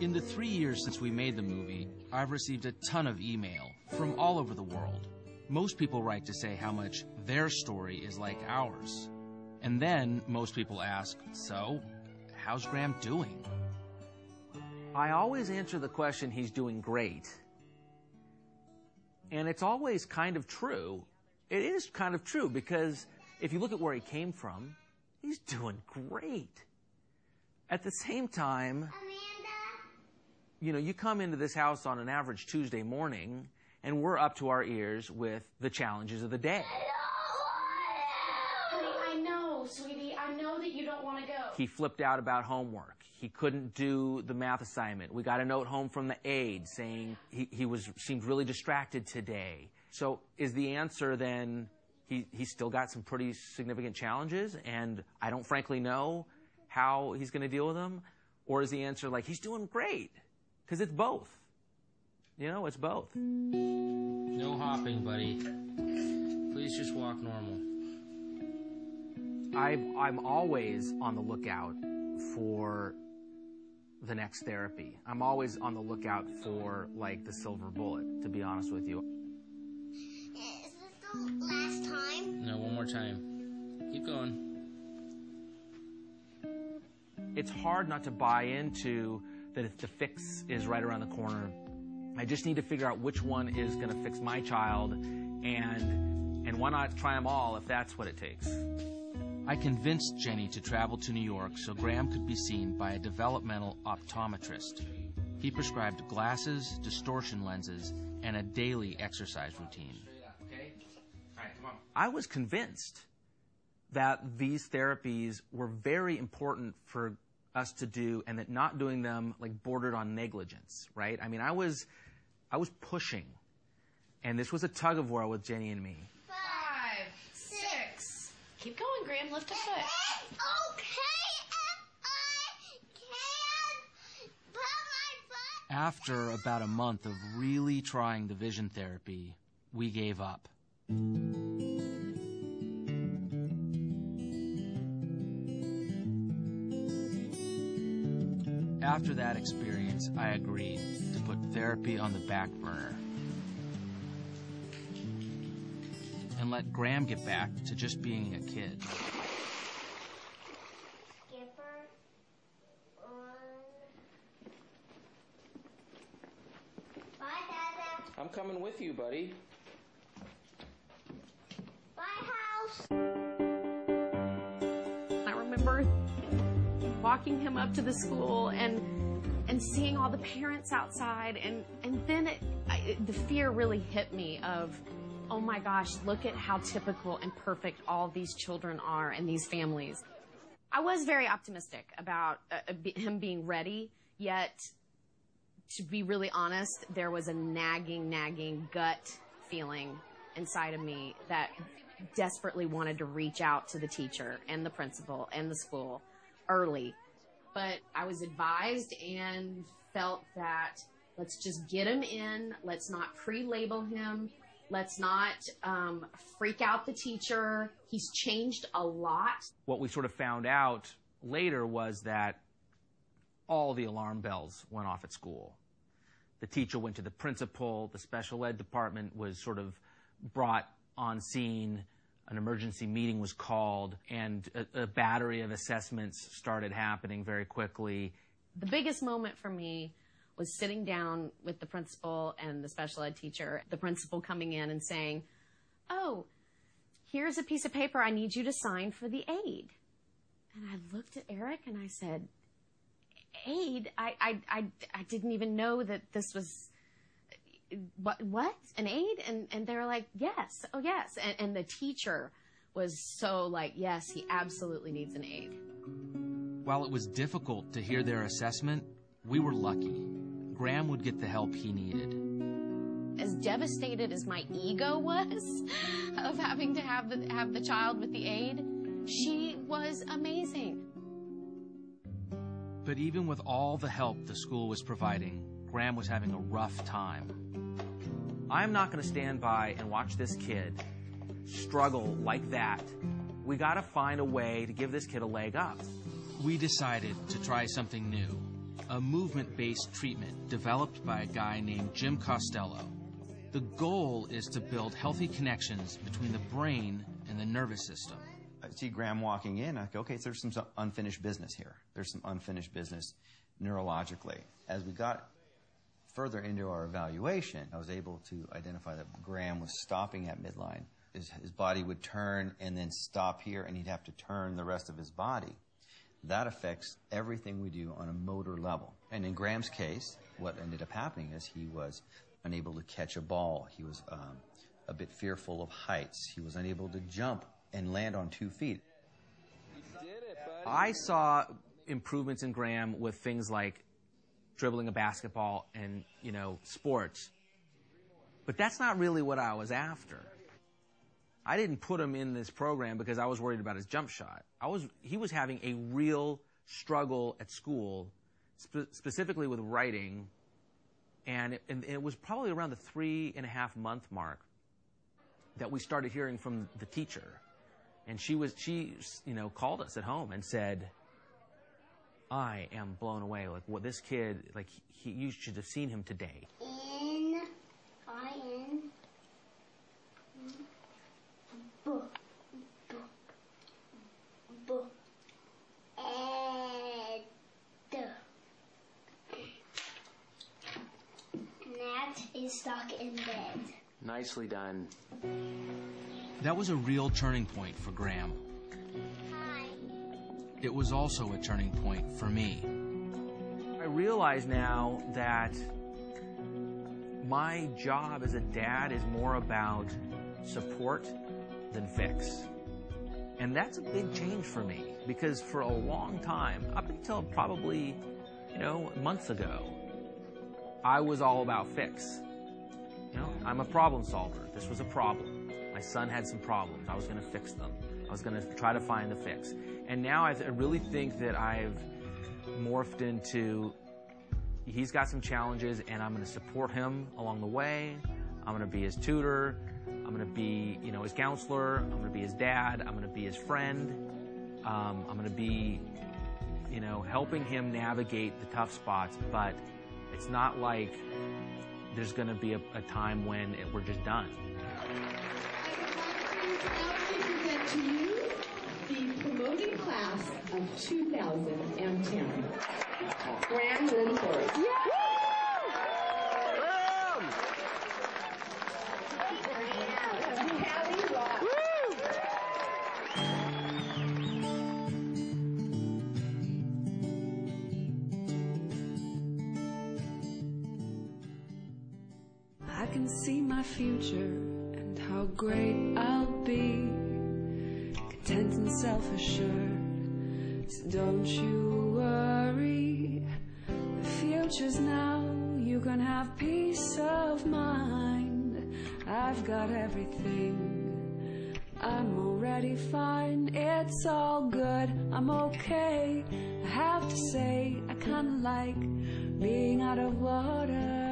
In the 3 years since we made the movie, I've received a ton of email from all over the world. Most people write to say how much their story is like ours. And then most people ask, so, how's Graham doing? I always answer the question, he's doing great. And it's always kind of true. It is kind of true because if you look at where he came from, he's doing great. At the same time, you know, you come into this house on an average Tuesday morning, and we're up to our ears with the challenges of the day. Honey, I know, sweetie. I know that you don't want to go. He flipped out about homework. He couldn't do the math assignment. We got a note home from the aide saying he seemed really distracted today. So is the answer then he's still got some pretty significant challenges, and I don't frankly know how he's going to deal with them? Or is the answer like, he's doing great? Because it's both. You know, it's both. No hopping, buddy. Please just walk normal. I'm always on the lookout for the next therapy. I'm always on the lookout for, like, the silver bullet, to be honest with you. Is this the last time? No, one more time. Keep going. It's hard not to buy into that if the fix is right around the corner. I just need to figure out which one is going to fix my child, and why not try them all if that's what it takes. I convinced Jenny to travel to New York so Graham could be seen by a developmental optometrist. He prescribed glasses, distortion lenses, and a daily exercise routine. Okay? All right, come on. I was convinced that these therapies were very important for us to do, and that not doing them like bordered on negligence, right? I mean, I was pushing, and this was a tug of war with Jenny and me. 5, 6. Keep going, Graham. Lift a foot. Okay, if I can put my foot. After about a month of really trying the vision therapy, we gave up. After that experience, I agreed to put therapy on the back burner and let Graham get back to just being a kid. Skipper on. Bye, Dada. I'm coming with you, buddy. Bye, house. I remember walking him up to the school and seeing all the parents outside, and then the fear really hit me of, oh my gosh, look at how typical and perfect all these children are and these families. I was very optimistic about him being ready, yet to be really honest, there was a nagging gut feeling inside of me that desperately wanted to reach out to the teacher and the principal and the school early. But I was advised and felt that let's just get him in. Let's not pre-label him. Let's not freak out the teacher. He's changed a lot. What we sort of found out later was that all the alarm bells went off at school. The teacher went to the principal. The special ed department was sort of brought on scene. An emergency meeting was called, and a battery of assessments started happening very quickly. The biggest moment for me was sitting down with the principal and the special ed teacher, the principal coming in and saying, oh, here's a piece of paper I need you to sign for the aide. And I looked at Eric and I said, aide? I didn't even know that this was... What? An aide? And they were like, yes. Oh, yes. And the teacher was so like, yes, he absolutely needs an aide. While it was difficult to hear their assessment, we were lucky. Graham would get the help he needed. As devastated as my ego was of having to have the child with the aide, she was amazing. But even with all the help the school was providing, Graham was having a rough time. I'm not going to stand by and watch this kid struggle like that. We got to find a way to give this kid a leg up. We decided to try something new. a movement-based treatment developed by a guy named Jim Costello. The goal is to build healthy connections between the brain and the nervous system. I see Graham walking in, I go, okay, there's some unfinished business here. There's some unfinished business neurologically. As we got further into our evaluation, I was able to identify that Graham was stopping at midline. His body would turn and then stop here, and he'd have to turn the rest of his body. That affects everything we do on a motor level. And in Graham's case, what ended up happening is he was unable to catch a ball. He was a bit fearful of heights. He was unable to jump and land on 2 feet. I saw improvements in Graham with things like dribbling a basketball and, sports. But that's not really what I was after. I didn't put him in this program because I was worried about his jump shot. He was having a real struggle at school, specifically with writing, and it was probably around the 3.5-month mark that we started hearing from the teacher. And she called us at home and said, I am blown away. Like, what this kid, you should have seen him today. Nat is stuck in bed. Nicely done. That was a real turning point for Graham. Hi. It was also a turning point for me. I realize now that my job as a dad is more about support than fix. And that's a big change for me, because for a long time, up until probably, months ago, I was all about fix. I'm a problem solver. This was a problem. My son had some problems. I was going to fix them. I was going to try to find the fix. And now I really think that I've morphed into, he's got some challenges, and I'm going to support him along the way. I'm going to be his tutor. I'm going to be, his counselor. I'm going to be his dad. I'm going to be his friend. I'm going to be, helping him navigate the tough spots. But it's not like there's going to be a time when we're just done. To you, the promoting class of 2010. Graham Linford. Yeah! I can see my future and how great I'll be, content and self-assured, so don't you worry. The future's now, you can have peace of mind. I've got everything, I'm already fine. It's all good, I'm okay. I have to say, I kinda like being out of water.